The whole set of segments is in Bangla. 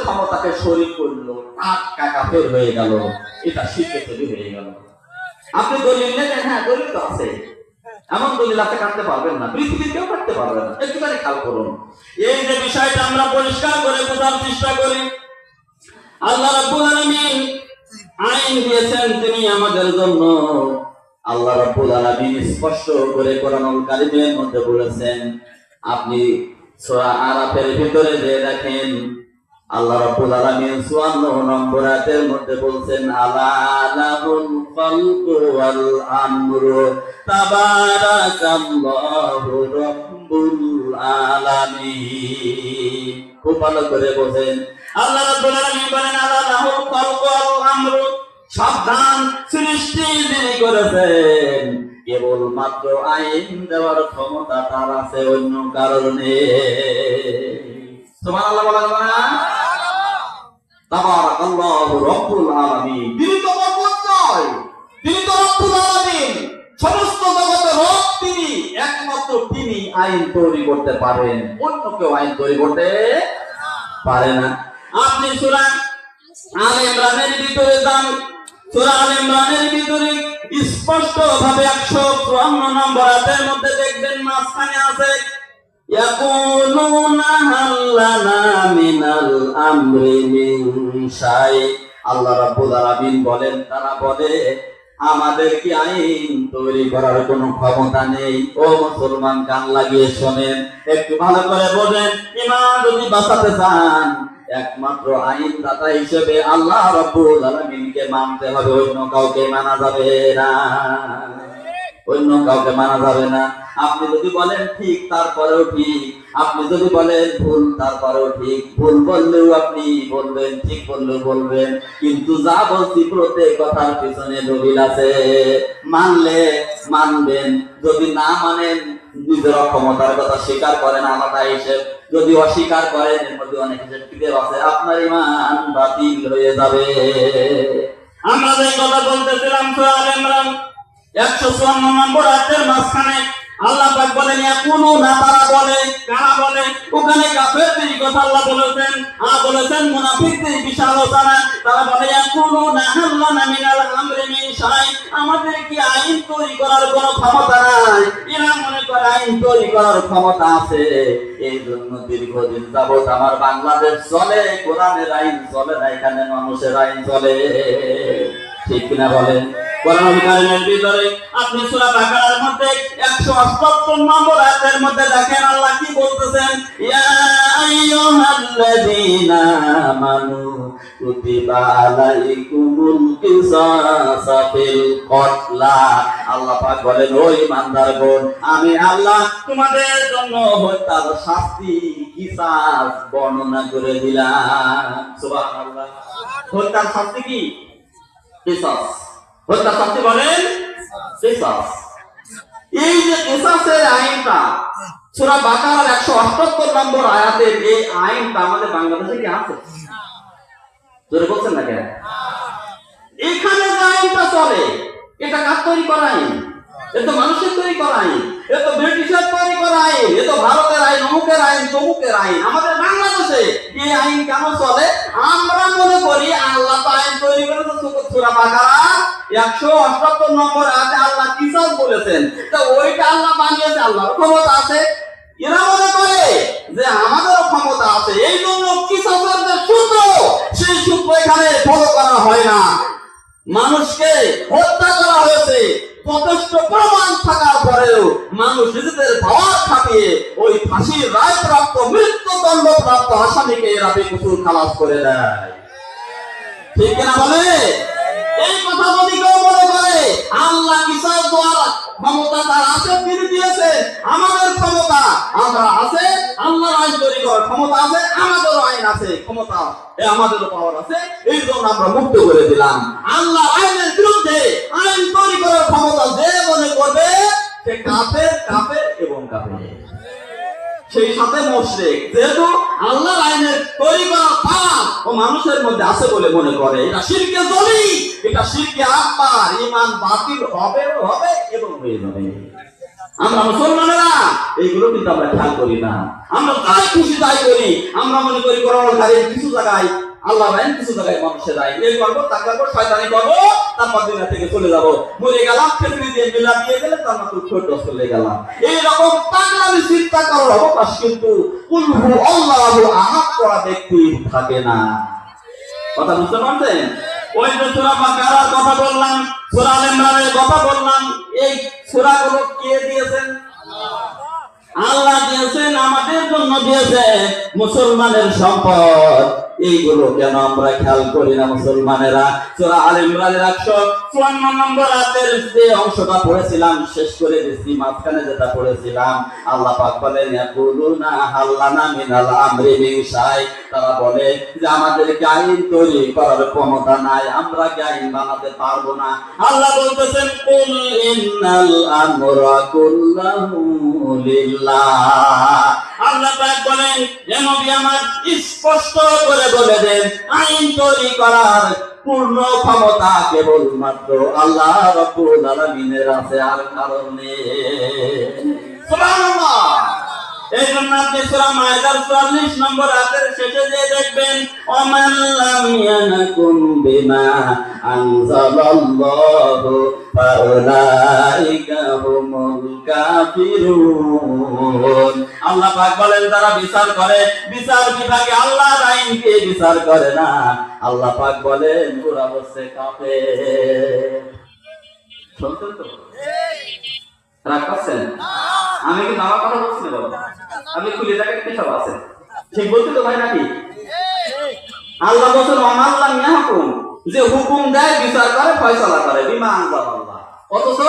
ক্ষমতাকে শরীক করলো, টাটকা কাফের হয়ে গেল, এটা শিরকে তৈরি হয়ে গেল। আপনি দলিল নেবেন, হ্যাঁ দলিল তো আছে, এমন দলিল আপনি কাটতে পারবেন না, পৃথিবীর কেউ কাটতে পারবে না। একটুখানি খেয়াল করুন, এই যে বিষয়টা আমরা পরিষ্কার করে বোঝার চেষ্টা করি। আল্লাহ রাব্বুল আলামিন আইন দিয়েছেন তিনি আমাদের জন্য। আল্লাহ রাব্বুল আলামিন স্পষ্ট করে কোরআনুল কারীমের মধ্যে বলেছেন, আপনি সূরা আরাফের ভিতরে যে দেখেন আল্লাহ রাব্বুল আলামিন 54 নম্বর আয়াতের মধ্যে বলছেন, আলা লাহুল খালকু ওয়াল আমরু তাবারাকাল্লাহু রাব্বুল আলামিন। খুব ভালো করে বোঝেন, আল্লাহ রাব্বুল আলামিন বলেন আলা লাহুল খালকু ওয়াল আমরু, সাবধান, সৃষ্টি যিনি করেছেন, কেবল মাত্র আইন দেওয়ার ক্ষমতা তার আছে, অন্য কারণে। সুবহানাল্লাহ বলেন না? তাবারাকাল্লাহু রাব্বুল আলামিন, তিনি তো মহোত্তম, তিনি তো রব্বুল আলামিন, সমস্ত জগতের রব তিনি, একমাত্র তিনি আইন তৈরি করতে পারেন, অন্য কেউ আইন তৈরি করতে পারে না। আপনি সূরা আলে ইমরানের ভিতরে যান, সূরা আলে ইমরানের ভিতরে স্পষ্ট ভাবে 154 নম্বর আয়াতের মধ্যে দেখবেন মাঝখানে আছে, ইয়াকুলুনা হাল্লানা মিনাল আমরি মিন শাই। আল্লাহ রাব্বুল আলামিন বলেন, তারা বলে আমাদের কি আইন তৈরি করার কোনো ক্ষমতা নেই। ও মুসলমান, কান লাগিয়ে শোনেন, একটু ভালো করে বোঝেন, ঈমান যদি বাঁচাতে চান একমাত্র আইনদাতা হিসেবে আল্লাহ রাব্বুল আলামিনকে মানতে হবে, অন্য কাউকে মানা যাবে না, অন্য কাউকে মানা যাবে না। আপনি যদি বলেন ঠিক তারপরেও ঠিক, আপনি যদি বলেন ভুল তারপরেও ঠিক, ভুল বললেও আপনি বলবেন, ঠিক বললেও বলবেন, কিন্তু যা বলছি প্রত্যেক কথার পিছনে দলিল আছে। মানলে মানবেন, যদি না মানেন নিজের অক্ষমতার কথা স্বীকার করেন আলাদা হিসেব, যদি অস্বীকার করেন এর মধ্যে অনেক হিসেব কিতাব আছে, আপনার ঈমান বাতিল হয়ে যাবে। আমরা যে কথা বলতেছিলাম সূরা আলে ইমরান 154 নম্বর আয়াতের মাঝখানে আল্লাহ পাক বলেন, ইয়াকুলুনা, তারা বলে, কারা বলে? ওখানে কাফেরদের কথা আল্লাহ বলেছেন, বলেছেন মুনাফিকদের বিশাল আলোচনা। তারা বলে ইয়াকুলুনা হাল্লানা মিনাল আমরি মিন শাই, আমাদের কি আইন তৈরি করার কোনো ক্ষমতা নাই। এরা মনে করে আইন তৈরি করার ক্ষমতা আছে, এই জন্য দীর্ঘদিন যাবত আমার বাংলাদেশ চলে, কোরআনের আইন চলে না, এখানে মানুষের আইন চলে। ঠিক কিনা বলেন? কোরআনুল কারীমের ভিতরে আপনি সূরা বাকারার মধ্যে 178 নম্বর আয়াতের মধ্যে দেখেন আল্লাহ কি বলতেছেন, ইয়া আইয়ুহাল্লাযীনা আমানু কুতিবা আলাইকুমুল কিসাসু ফিল কতলা। আল্লাহ পাক বলেন, ও ঈমানদারগণ, আমি আল্লাহ তোমাদের জন্য হত্যার শাস্তি কিসাস বর্ণনা করে দিলাম। সুবহানাল্লাহ। হত্যার শাস্তি কি? কিসাস। হত্যা শাস্তি বলেন কিসাস। এই যে কিসাসের আইনটা সূরা বাকারার 178 নম্বর আয়াতের এই আইনটা আমাদের বাংলাদেশে কি আছে? জোরে বলছেন না কেন? এখানে যে আইনটা চলে, এটা কার তৈরি করা আইন? এটা মানুষের তৈরি করা আইন, এটা ব্রিটিশের তৈরি করা আইন, এটা ভারতের আইন, অমুকের আইন, তমুকের আইন। আমাদের বাংলাদেশে এই আইন কেন চলে? আমরা মনে করি আল্লাহ তো আইন তৈরি করেছে। সূরা বাকারা 178 নম্বর আয়াতে আল্লাহ কিসাস বলেছেন, তো ওইটা আল্লাহ বানিয়েছে, আল্লাহর ক্ষমতা আছে। এরা মনে করে যে আমাদেরও ক্ষমতা আছে, এই জন্য কিসাসের যে সূত্র, সেই সূত্র এখানে ফলো করা হয় না। মানুষকে হত্যা করা হয়েছে, যথেষ্ট প্রমাণ থাকার পরেও মানুষ নিজেদের পাওয়ার খাটিয়ে ওই ফাঁসির রায় প্রাপ্ত, মৃত্যুদণ্ড প্রাপ্ত আসামিকে এরা বেকসুর খালাস করে দেয়। ঠিক কিনা বলে? এই কথা যদি কেউ মনে করে আল্লাহ কিসাস দেওয়ার ক্ষমতা তার আছে, তিনি দিয়েছে, আমাদের ক্ষমতা আমরা আছে, আল্লাহর আইন তৈরি করার ক্ষমতা আছে, আমাদেরও আইন আছে, ক্ষমতা আমাদেরও পাওয়ার আছে, এই জন্য আমরা মুক্ত করে দিলাম। আল্লাহ আইনের বিরুদ্ধে আইন তৈরি করার ক্ষমতা যে মনে করবে সে কাফের, কাফের এবং কাফের, সেই সাথে মুশরিক। যেহেতু আল্লাহর আইনের তৈরি করা পাপ ও মানুষের মধ্যে আছে বলে মনে করে, এটা শিরকে জলি, এটা শিরকে আকবার, ঈমান বাতিল হবে হবে এবং হয়ে যাবে। আমরা মুসলমানেরা এইগুলো কিন্তু আমরা খেয়াল করি না। আমরা তাই খুশি তাই করি। আমরা মনে করি কোরআন কিছু জায়গায় আল্লাহ রাইন, কিছু জায়গায় মানুষের আইন, এই করবো তা করবো, শয়তানি করবো, তারপর দুনিয়া থেকে চলে যাবো, মরে গেলাম, খেতে দিয়ে মিলা দিয়ে গেলে তার মাত্র ছোট চলে গেলাম। এইরকম পাগলামি চিন্তা করার অবকাশ কিন্তু কুলহু আল্লাহু আহাদ করা ব্যক্তি থাকে না। কথা বুঝতে পারছেন? ওই যে সূরা বাকারার কথা বললাম, সূরা আলে ইমরানের কথা বললাম, এই সূরাগুলো কে দিয়েছেন? আল্লাহ দিয়েছেন, আমাদের জন্য দিয়েছে, মুসলমানের সম্পদ। এইগুলো কেন আমরা খেয়াল করি না মুসলমানেরা? সূরা আলে ইমরানের 154 নম্বর আয়াতের যে অংশটা পড়েছিলাম শেষ করে দিচ্ছি, মাঝখানে যেটা পড়েছিলাম, আল্লাহ পাক বলেন ইয়াকুলুনা হাল্লানা মিনাল আমরি মিন শাই, তারা বলে যে আমাদেরকে আইন তৈরি করার ক্ষমতা নাই, আমরা কি আইন বানাতে পারবো না। আল্লাহ বলতেছেন কুল ইন্নাল আমরা কুল্লাহু লিল্লাহ। আল্লাহ পাক বলেন হে নবী আমার স্পষ্ট করে বলে দেন আইন তৈরি করার পূর্ণ ক্ষমতা কেবলমাত্র আল্লাহ রাব্বুল আলামিনের আছে, আর কারণ নেই। সুবহানাল্লাহ। এই জন্য আপনি সূরা মায়েদার 44 নম্বর আয়াতের শেষে যে দেখবেন ওমান লাম ইয়ানাকুম বিমা আনজালাল্লাহু ফাউলাইকা হুমুল কাফিরুন। আল্লাহ পাক বলেন যারা বিচার করে, বিচার বিভাগে আল্লাহর আইনকে বিচার করে না, আল্লাহ পাক বলেন ওরা হচ্ছে কাফের। শুনছেন তো? রাগ করছেন? আমি কি আমার কথা বলছি না বাবা? আমি খুলে দেখেন কি সব আছে, ঠিক বলছি তো ভাই নাকি? আল্লাহ বলেন ওয়ামাল্লাম ইয়াহকুম, যে হুকুম দেয়, বিচার করে, ফয়সালা করে বিমা আনজালাল্লাহ, অথচ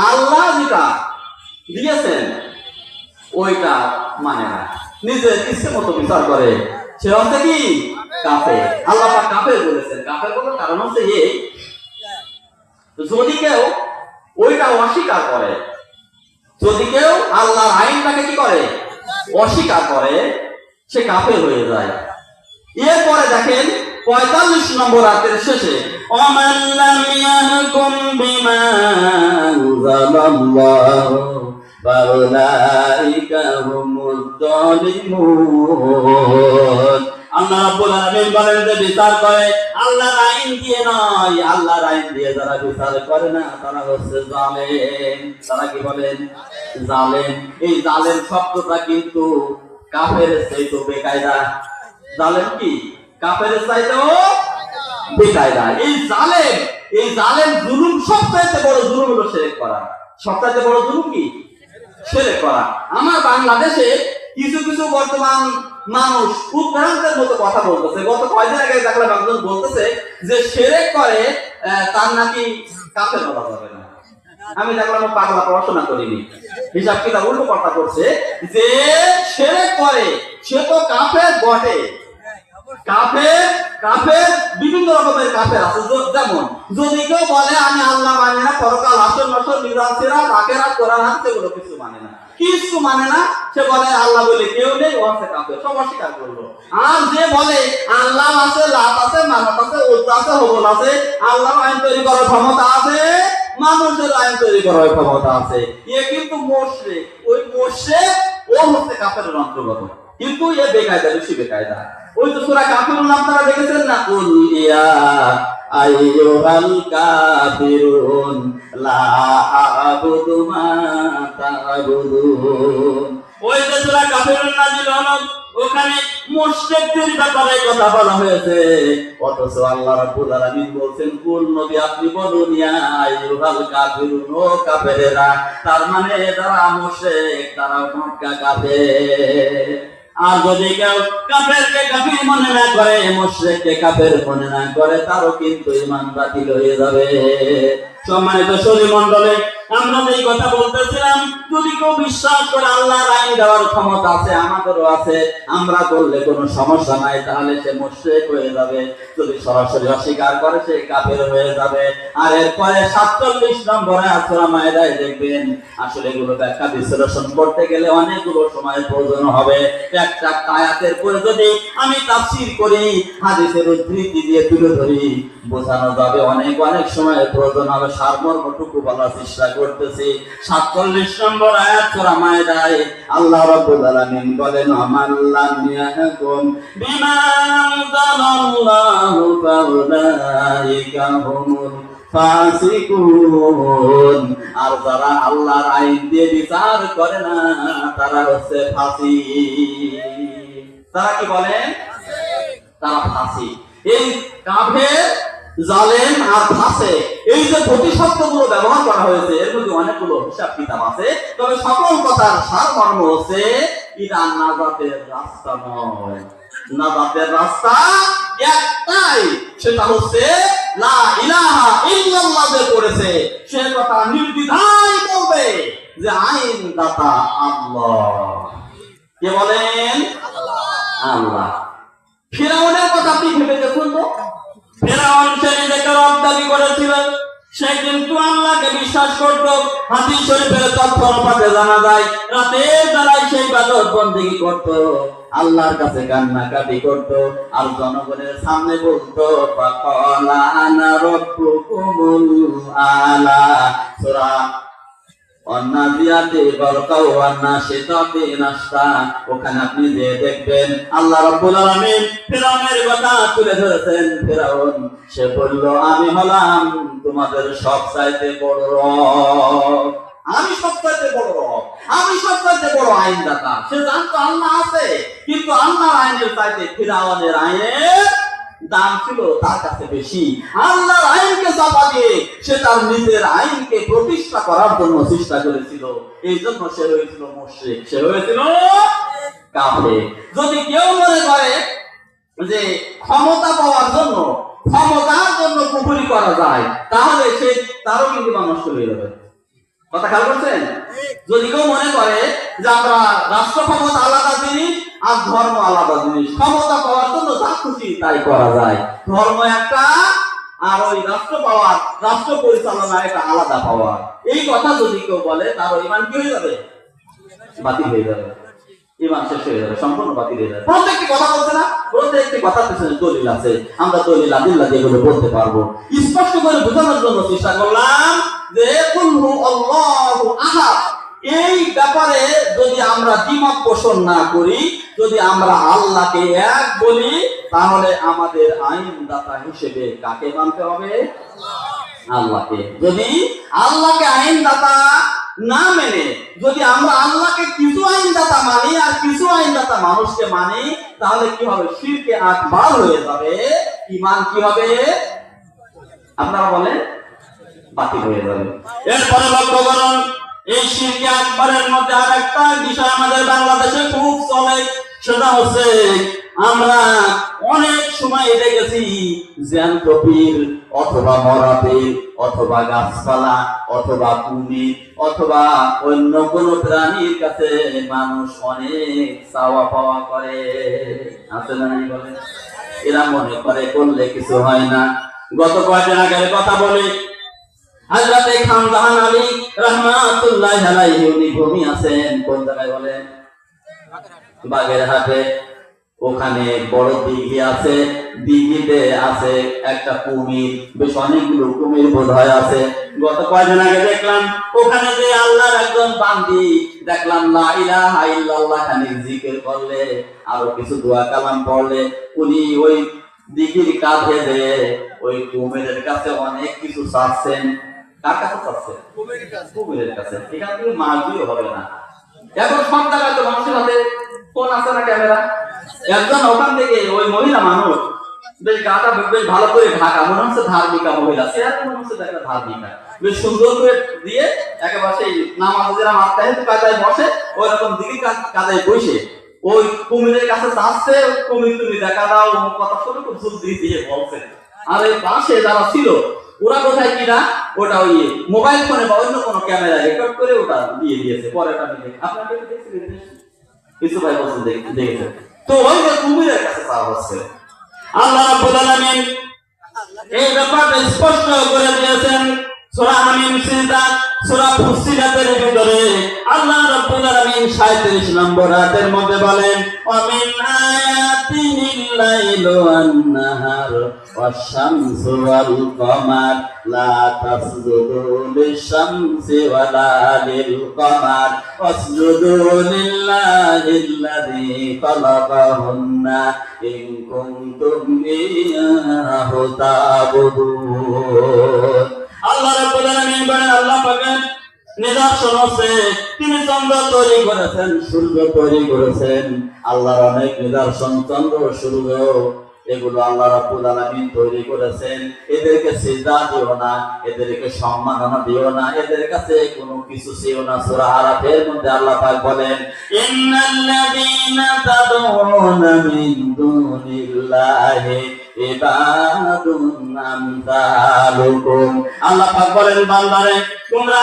আল্লাহ যেটা দিয়েছেন ওইটা মানে না, নিজের ইচ্ছে মতো বিচার করে, সে হচ্ছে কি কাফের। আল্লাহ পাক কাফের বলেছেন। কাফের বলার কারণ হচ্ছে এই, যদি কেউ ওইটা অস্বীকার করে, যদি কেউ আল্লাহর আইনটাকে কি করে অস্বীকার করে, সে কাফের হয়ে যায়। এরপরে দেখেন 45 নম্বর আয়াতের শেষে ওমান লাম ইয়াহকুম বিমা আনজালাল্লাহু ফাউলাইকা হুমুজ জালিমুন। আল্লাহ রাব্বুল আলামিন বলেন যে বিচার করে আল্লাহর আইন দিয়ে নয়, আল্লাহর আইন দিয়ে যারা বিচার করে না তারা হচ্ছে জালেম। তারা কি বলেন? জালেম। এই জালেম শব্দটা কিন্তু কাফেরের চাইতেও বেকায়দা। জালেম কি? কাফেরের চাইতেও বেকায়দা। এই জালেম জুলুম, সবচাইতে বড় জুলুম হলো শিরক করা। সবচাইতে বড় জুলুম কি? শিরক করা। আমার বাংলাদেশে কিছু কিছু বর্তমান মানুষ উদ্ভ্রান্তের মতো কথা বলতেছে। গত কয়েকদিন আগে দেখলাম একজন বলতেছে যে শিরক করে তার নাকি কাফের বলা যাবে না। আমি দেখলাম পাগলা, পড়াশোনা করিনি, হিসাব কিতাব উল্টো কথা করছে, যে শিরক করে সে তো কাফের বটে। কাফের বিভিন্ন রকমের কাফের আছে। যেমন যদি কেউ বলে আমি আল্লাহ মানি না, পরকাল হাসর নাসর মিজান সিরাত আখিরাত কোরআন হাদিস এগুলো কিছু মানে না, কিছু মানে না, সে বলে আল্লাহ বলে কেউ নেই, ও আছে কাফের, সব অস্বীকার করলো। আর যে বলে আল্লাহ আছে, লাত আছে, মানাত আছে, উজ্জা আছে, হবল আছে, আল্লাহর আইন তৈরি করার ক্ষমতা আছে, মানুষের আইন তৈরি করার ক্ষমতা আছে, এ কিন্তু মুশরিক। ওই মুশরিক ও হচ্ছে কাফেরের অন্তর্গত, কিন্তু এ বেকায়দা, বেশি বেকায়দা। ওই তো সূরা কাফিরুন আপনারা দেখেছেন না? কুল ইয়া আইয়ুহাল কাফিরুন লা আ'বুদু মা তা'বুদুন। ওই যে সূরা কাফিরুন নাযিল হলো, ওখানে মুশরিকদের ব্যাপারে কথা বলা হয়েছে, অথচ আল্লাহ রাব্বুল আলামিন বলছেন কুল নবী আপনি বলুন ইয়া আইয়ুহাল কাফিরুন, ও কাফেরেরা। তার মানে যারা মুশরিক তারা মক্কা কাফের। আর যদি কেউ কাফেরকে কাফির মনে না করে, মুশরিককে কাফের মনে না করে, তারও কিন্তু ঈমান বাতিল হয়ে যাবে। সম্মানিত সুধী মণ্ডলী, আমরা এই কথা বলতেছিলাম, যদি কেউ বিশ্বাস করে আল্লাহর আইন দেওয়ার ক্ষমতা আছে, আমাদেরও আছে, আমরা করলে কোনো সমস্যা নাই, তাহলে সে মুশরিক হয়ে যাবে। যদি সরাসরি অস্বীকার করে সে কাফের হয়ে যাবে। আর এরপরে 47 নম্বর আয়াত সূরা মায়েদায় দেখবেন, আসলে এগুলো ব্যাখ্যা বিশ্লেষণ করতে গেলে অনেকগুলো সময় প্রয়োজন হবে। একটা আয়াতের পরে যদি আমি তাফসীর করি, হাদিসের উদ্ধৃতি দিয়ে তুলে ধরি, বোঝানো যাবে, অনেক সময় প্রয়োজন হবে। সারমর্মটুকু বলার চেষ্টা করতেছি। 47 নম্বর আয়াত সূরা মায়েদায় আল্লাহ রাব্বুল আলামিন বলেন, আমাল্লাম ইয়াহকুম বিমা আনজালাল্লাহু ফাউলাইকা হুমুল ফাসিকুন। আর যারা আল্লাহর আইন দিয়ে বিচার করে না তারা হচ্ছে ফাসিক। তারা কি বলেন? তারা ফাসিক। এই কাফের, জালেম আর ফাসিক, এই যে প্রতিশব্দগুলো ব্যবহার করা হয়েছে এর মধ্যে অনেকগুলো হিসাব কিতাব আছে, তবে সকল কথার সারমর্ম হচ্ছে এটা নাজাতের রাস্তা নয়। নাজাতের রাস্তা একটাই, সেটা হচ্ছে লা ইলাহা ইল্লাল্লাহ যে করেছে সে কথা নির্দ্বিধায় বলবে যে আইন দাতা আল্লাহ। কে বলেন? আল্লাহ। ফিরাউনের কথা আপনি ভেবে দেখুন তো, ফিরাউন সে নিজেকে রব দাবি করেছিল, সে কিন্তু আল্লাহকে বিশ্বাস করত। হাদিস শরীফের তথ্য অনুপাতে জানা যায় রাতের বেলায় সেই ইবাদত বন্দেগী করত, আল্লাহর কাছে কান্নাকাটি করত, আর জনগণের সামনে বলতো ফাকালা আনা রাব্বুকুমুল আলা। সূরা অন্নাজিয়াতে গরকাও অন্নাশিতাতে নাশতা, ওখানে আপনি যে দেখবেন আল্লাহ রাব্বুল আলামিন ফিরাউনের কথা তুলে ধরেছেন। ফিরাউন সে বলল, আমি হলাম তোমাদের সবচাইতে বড় রব, আমি সবচাইতে বড় রব, আমি সবচাইতে বড় আইনদাতা। সে জানতো আল্লাহ আছে, কিন্তু আল্লাহর আইনের চাইতে ফিরাউনের আইনের দাম ছিল তার কাছে বেশি। আল্লাহর আইনকে চাপা দিয়ে সে তার নিজের আইনকে প্রতিষ্ঠা করার জন্য চেষ্টা করেছিল। এই জন্য সে হয়েছিল মুশরিক, সে হয়েছিল কাফের। যদি কেউ মনে করে যে ক্ষমতা পাওয়ার জন্য, ক্ষমতার জন্য কুফরি করা যায়, তাহলে সে তারও কিন্তু নষ্ট হয়ে যাবে। কথা খেয়াল করছেন? যদি কেউ মনে করে যে আমরা রাষ্ট্র ক্ষমতা আলাদা জিনিস আর ধর্ম আলাদা জিনিস, ক্ষমতা পাওয়ার জন্য যা খুশি তাই করা যায়, ধর্ম একটা আর ওই রাষ্ট্র পাওয়ার, রাষ্ট্র পরিচালনা একটা আলাদা পাওয়ার, এই কথা যদি কেউ বলে তার ঈমান কি হয়ে যাবে? বাতিল হয়ে যাবে, ঈমান শেষ হয়ে যাবে, সম্পূর্ণ বাতিল হয়ে যাবে। প্রত্যেকটি কথা বলছে না, প্রত্যেকটি কথার পিছনে দলিল আছে, আমরা দলিল আদিল্লাহ দিয়ে এগুলো বলতে পারবো। স্পষ্ট করে বোঝানোর জন্য চেষ্টা করলাম যে কুল হু আল্লাহু আহাদ, এই ব্যাপারে যদি আমরা দ্বিমত পোষণ না করি, যদি আমরা আল্লাহকে এক বলি, তাহলে আমাদের আইনদাতা হিসেবে কাকে মানতে হবে? আল্লাহকে। যদি আল্লাহকে আইনদাতা না মেনে যদি আমরা আল্লাহকে কিছু আইনদাতা মানি আর কিছু আইনদাতা মানুষকে মানি, তাহলে কি হবে? শিরকে আকবার হয়ে যাবে, ঈমান কি হবে? আপনারা বলেন, বাতিল হয়ে যাবে। এরপরে লক্ষ্য করুন, এই শিরকে আকবারের মধ্যে আরেকটা বিষয় আমাদের বাংলাদেশে খুব চলে, সেটা হচ্ছে আমরা অনেক সময় দেখেছি জ্যান্ত পীর অথবা মরা পীর অথবা গাছপালা অথবা কুমির অথবা অন্য কোন প্রাণীর কাছে মানুষ অনেক চাওয়া পাওয়া করে, আছে না? বলে এরা মনে করে করলে কিছু হয় না। গত কয়েকদিন আগের কথা বলি, হযরত খান জাহান আলী রাহমাতুল্লাহি আলাইহি উনি ভূমি আছেন কোন জায়গায় বলেন? বাগেরহাটে। ওখানে বড় দিঘি আছে, দিঘিতে আছে একটা কুমির, বেশ অনেকগুলো কুমির বোধহয় আছে। গত কয়েকদিন আগে দেখলাম ওখানে যে আল্লাহর একজন বান্দি দেখলাম লা ইলাহা ইল্লাল্লাহ খানি জিকির করলে আরো কিছু দোয়া কালাম পড়লে উনি ওই দিঘির কাছে যে ওই কুমিরের কাছে অনেক কিছু চাচ্ছেন। কার কাছে চাচ্ছেন? কুমিরের কাছে। এখান থেকে মাছ দিয়ে হবে না। এখন সব জায়গায় তো মানুষের হাতে ফোন আছে না, ক্যামেরা। একজন ওখান থেকে ওই মহিলা মানুষ বেশ গাটা বেশ ভালো করে ঢাকা, মনে হচ্ছে ধার্মিকা মহিলা, চেহারা মনে হচ্ছে একটা ধার্মিকা, বেশ সুন্দর করে দিয়ে একেবারে সেই নামাজেরা মাথায় কাদায় বসে ওই রকম দিকে কাদায় বসে ওই কুমিরের কাছে যাচ্ছে, কুমির তুমি দেখা দাও কথা শুনে খুব জোর দিয়ে বলছে। আর এই পাশে যারা ছিল ওরা কোথায় কিনা ওটা ওই মোবাইল ফোনে বা অন্য কোনো ক্যামেরা রেকর্ড করে ওটা দিয়ে দিয়েছে। পরে ওটা আমি দেখি, আপনারা দেখছিলেন কিছু ভাই বলছেন দেখেছেন। তো ওই যে কুমিরের কাছে চাওয়া হচ্ছে। আল্লাহ রাব্বুল আলামিন এই ব্যাপারটা স্পষ্ট করে দিয়েছেন সূরা হামিম সিজদা, সূরা ফুসিলাতের ভিতরে আল্লাহ রাব্বুল আলামিন 37 নম্বর আয়াতের মধ্যে বলেন, ওয়া মিন আয়াতিহিল লাইলু ওয়ান নাহার والشمس والقمر لا تسجدوا للشمس ولا للقمر واسجدوا لله الذي خلقهن إن كنتم إياه تعبدون আল্লাহ রাব্বুল আলামিন বলেন আল্লাহ পাকের নিদর্শন আছে তিনি চন্দ্র তৈরি করেছেন সূর্য তৈরি করেছেন আল্লাহর অনেক নিদর্শন চন্দ্র সূর্য এগুলো আল্লাহ রাব্বুল আলামিন তৈরি করেছেন এদেরকে সিজদা দিও না এদেরকে সম্মাননা দিও না এদের কাছে কোনো কিছু চেও না সূরা আরাফের মধ্যে আল্লাহ পাক বলেন ইন্নাল্লাযীনা তাদউনা মিন দুনিল্লাহি ইবাদুন আমসালুকুম আল্লাহ পাক বলেন বান্দারে তোমরা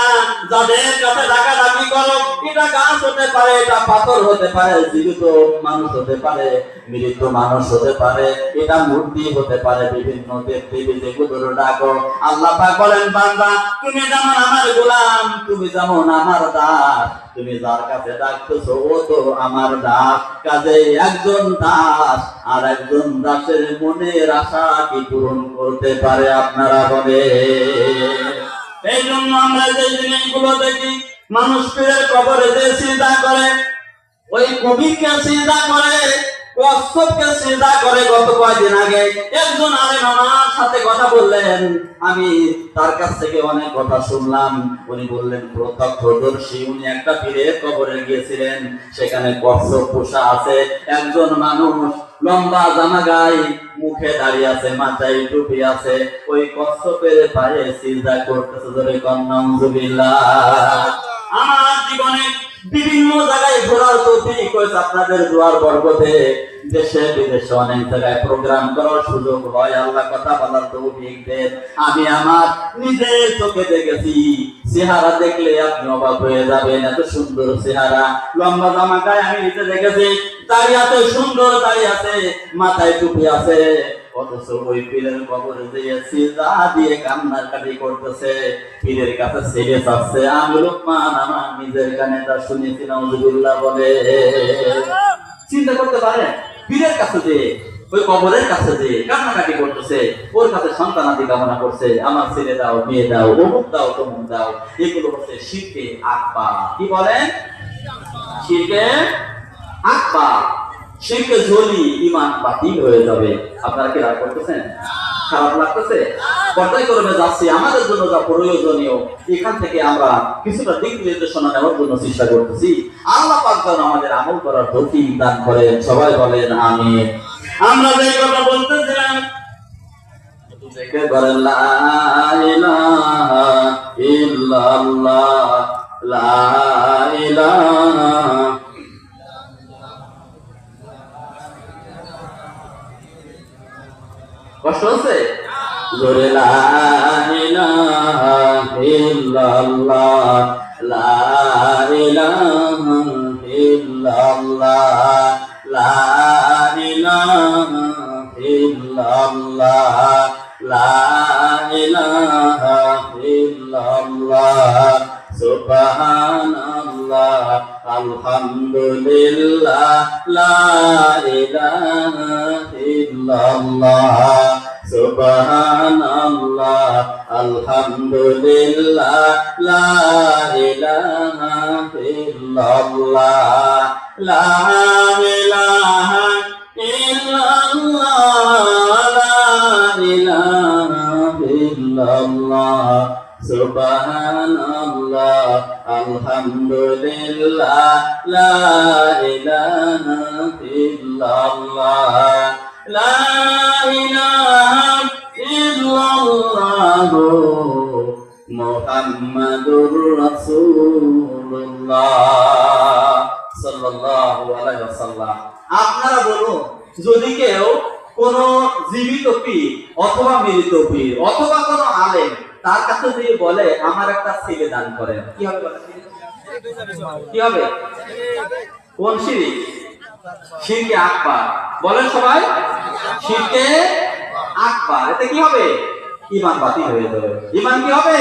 যাদের কাছে ডাকাডাকি করো এটা গাছ হতে পারে এটা পাথর হতে পারে জীবিত মানুষ হতে পারে মৃত মানুষ হতে পারে এটা মূর্তি হতে পারে বিভিন্ন দেব-দেবী যেগুলো ডাকো আল্লাহ পাক বলেন বান্দা তুমি যেমন আমার গোলাম তুমি যেমন আমার দাস তুমি যার কাছে ডাকতেছো ও তো আমার দাস কাজে একজন দাস আর একজন দাসের মনের আশা কি পূরণ করতে পারে আপনারা বলে এই জন্য আমরা যে জিনিসগুলো দেখি মানুষ পীরের কবরে যে সিজদা করে ওই কবিকে সিজদা করে কচ্ছপকে সিজদা করে গত কয়েকদিন আগে একজন আলেম আমার সাথে কথা বললেন আমি তার কাছ থেকে অনেক কথা শুনলাম উনি বললেন প্রত্যক্ষদর্শী উনি একটা পীরের কবরে গিয়েছিলেন সেখানে কচ্ছপ পোষা আছে একজন মানুষ লম্বা জামা গায়ে মুখে দাঁড়িয়ে আছে মাথায় টুপি আছে ওই কচ্ছপের পায়ে সিজদা করতেছে জোরে নাউজুবিল্লাহ আমার জীবনে বিভিন্ন জায়গায় ঘোরার তৌফিক হয়েছে আপনাদের দোয়ার বরকতে দেশে বিদেশে অনেক জায়গায় প্রোগ্রাম করার সুযোগ হয় আল্লাহ কথা বলার তৌফিক দেন আমি আমার নিজের চোখে দেখেছি চেহারা দেখলে আপনি অবাক হয়ে যাবেন এত সুন্দর চেহারা লম্বা জামা গায়ে আমি নিজে দেখেছি দাড়ি আছে সুন্দর দাড়ি আছে মাথায় টুপি আছে অথচ ওই পীরের কবরে দিয়ে সিজদা দিয়ে কান্নাকাটি করতেছে পীরের কাছে ছেড়ে যাচ্ছে আমি লোকমান আমার নিজের কানে তা শুনেছি নাউজুবিল্লাহ বলে চিন্তা করতে পারেন পীরের কাছে যে ওই কবরের কাছে যে কান্নাকাটি করতেছে ওর কাছে সন্তানাদি কামনা করছে আমার ছেলে দাও মেয়ে দাও অমুক দাও তমুক দাও এগুলো হচ্ছে শিরকে আকবার কি বলেন শিরকে আকবার শিরকে ঝোলি ঈমান বাতিল হয়ে যাবে আপনারা কি রাগ করতেছেন খারাপ লাগতেছে পর্দায় করে যাচ্ছি আমাদের জন্য যা প্রয়োজনীয় এখান থেকে আমরা কিছুটা দিক নির্দেশনা নেওয়ার জন্য চেষ্টা করতেছি আল্লাহ পাক যেন আমাদের আমল করার তৌফিক দান করেন সবাই বলেন আমিন আমরা যে কথা বলতেছিলাম দেখে বলেন লা ইলাহা ইল্লাল্লাহ লা ইলাহা কষ্ট হচ্ছে জোরে লা ইলাহা ইল্লাল্লাহ লা ইলাহা ইল্লাল্লাহ লা ইলাহা ইল্লাল্লাহ লা ইলাহা ইল্লাল্লাহ সুবহানাল্লাহ আলহামদুলিল্লাহ লা ইলাহা ইল্লাল্লাহ সুবহানাল্লাহ আলহামদুলিল্লাহ লা ইলাহা ইল্লাল্লাহ লা ইলাহা ইল্লাল্লাহ লা ইলাহা ইল্লাল্লাহ সুবহানাল্লাহ আলহামদুলিল্লাহ লা ইলাহা ইল্লাল্লাহ লা ইলাহা ইল্লাল্লাহ মুহাম্মাদুর রাসূলুল্লাহ সাল্লাল্লাহু আলাইহি ওয়াসাল্লাম আপনারা বলুন যদি কেউ কোন জীবিত পীর অথবা মৃত পীর অথবা কোন আলেম তার কাছে যদি বলে আমার একটা ছেলে দান করেন কি হবে কি হবে কোন শিরক শিরকে আকবার বলেন সবাই শিরকে আকবার এতে কি হবে ঈমান বাতিল হয়ে যাবে ঈমান কি হবে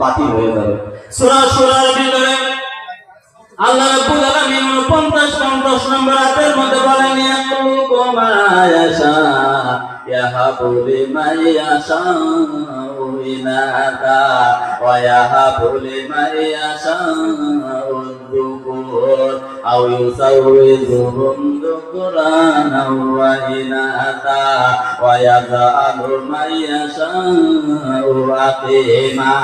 বাতিল হয়ে যাবে সূরা সূরার ভিতরে আল্লাহ রাব্বুল আলামিন 50 নম্বর আয়াতের মধ্যে বলেন ইয়াকুমা ইয়াশা ইয়াহাবু লিমান ইয়াশাউ ইনাসা ওয়া ইয়াহাবু লিমান ইয়াশাউ যুকুর আও ইউসাউযুহুম যুকরানা ওয়া ইনাসা ওয়া ইয়াজআলু মান ইয়াশাউ আকিমা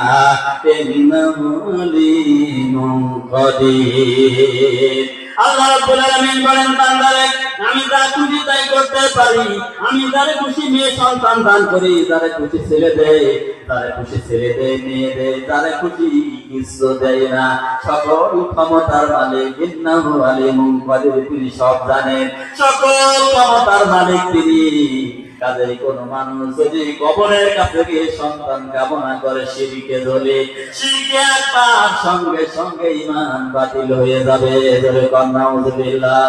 ইন্নাহু লিমুন কাদির। আল্লাহ রাব্বুল আলামিন বলেন, বান্দারে আমি যা খুশি তাই করতে পারি, আমি যারে খুশি মেয়ে সন্তান দান করি, যারে খুশি ছেলে দেই, যারে খুশি ছেলে দেই মেয়ে দেই, যারে খুশি কিছু দেই না। সকল ক্ষমতার মালিক ইন্নাহু আলিমুন কাদির, তিনি সব জানেন, সকল ক্ষমতার মালিক তিনি। কাজেই কোন মানুষ যদি কবরের কাছে গিয়ে সন্তান কামনা করে শিরকে ধরে, শিরকে একবার সঙ্গে সঙ্গে ঈমান বাতিল হয়ে যাবে। ধরে কন্যা নাউযুবিল্লাহ।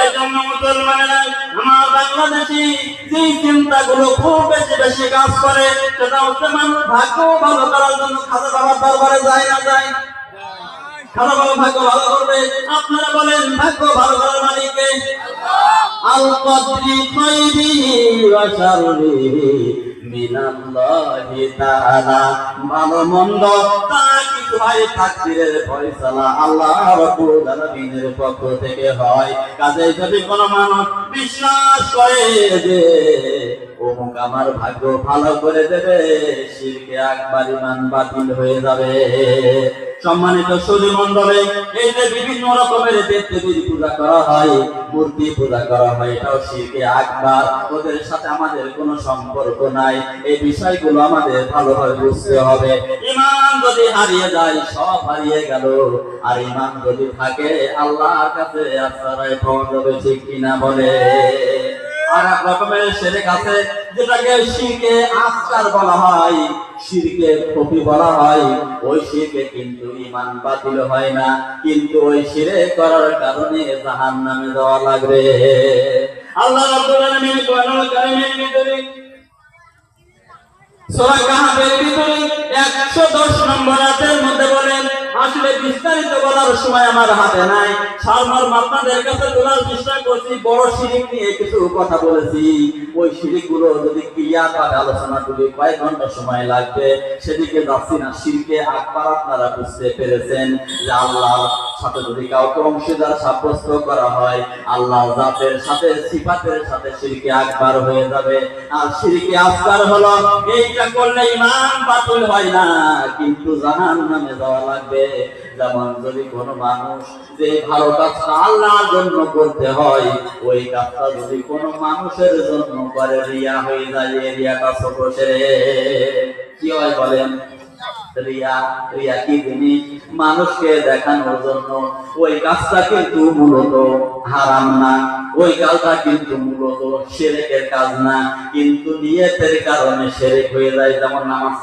এই জন্য মুসলমানেরা আমার বাংলাদেশি যে চিন্তাগুলো খুব বেশি বেশি কাজ করে, সেটা হচ্ছে মানুষ ভাগ্য ভালো করার জন্য খাজা বাবার দরবারে যায় না যায়? খাজা বাবা ভাগ্য ভালো করবে? আপনারা বলেন ভাগ্য ভালো করার মালিক কে? আল কদরি খাইরিহি ওয়া শাররিহি মিনাল্লাহি তাআলা। ভালো মন্দ তা কিছু হয় তাকদীরের ফয়সালা আল্লাহ রাব্বুল আলামিনের পক্ষ থেকে হয়। কাজেই যদি কোনো মানুষ বিশ্বাস করে যে অমুক আমার ভাগ্য ভালো করে দেবে, শিরকে আকবার, ঈমান বাতিল হয়ে যাবে। সম্মানিত সুধী মণ্ডলী, এই যে বিভিন্ন রকমের দেব-দেবীর পূজা করা হয়, মূর্তি পূজা করা হয়, এটাও শিরকে আকবার। ওদের সাথে আমাদের কোনো সম্পর্ক নাই। এই বিষয়গুলো আমাদের ভালোভাবে বুঝতে হবে। ঈমান যদি হারিয়ে যায়, সব হারিয়ে গেল। আর ঈমান যদি থাকে, আল্লাহর কাছে আশ্রয় পাওয়া যাবে, ঠিক কিনা বলে? আর এক রকমের শিরক আছে, যেটাকে শিরকে আসগার বলা হয়, শিরকে খফি বলা হয়। ওই শিরকে কিন্তু ঈমান বাতিল হয় না, কিন্তু ওই শিরক করার কারণে জাহান্নামে যাওয়া লাগবে। আল্লাহ রাব্বুল আলামিন কোরআনুল কারীমের ভিতরে সূরা কাহফের ভিতরে 110 নম্বর আয়াতের মধ্যে বলেন, আসলে বিস্তারিত বলার সময় আমার হাতে নাই, সারমর্ম আপনাদের কাছে তোলার চেষ্টা করছি। বড় শিরক নিয়ে কিছু কথা বলেছি, ওই শিরকগুলো যদি ক্লিয়ার ভাবে আলোচনা করি কয়েক ঘন্টা সময় লাগবে, সেদিকে যাচ্ছি না। শিরকে আকবার আপনারা বুঝতে পেরেছেন যে আল্লাহর সাথে যদি কাউকে অংশীদার সাব্যস্ত করা হয়, আল্লাহ জাতের সাথে সিফাতের সাথে শিরকে আকবার হয়ে যাবে। আর শিরকে আকবার হলো এইটা করলে ঈমান বাতিল হয় না, কিন্তু জাহান্নামে যাওয়া লাগবে। যেমন যদি কোনো মানুষ যে ভালো কাজটা আল্লাহর জন্য করতে হয়, ওই কাজটা যদি কোনো মানুষের জন্য করে, রিয়া হয়ে যায়। রিয়াটা ছোট সেরে কি হয় বলেন? রিয়া। রিয়া কি জিনিস? মানুষকে দেখানোর জন্য। ওই কাজটা কিন্তু মূলত হারাম না, ওই কাজটা কিন্তু মূলত শিরকের কাজ না, কিন্তু নিয়তের কারণে শিরক হয়ে যায়। যেমন নামাজ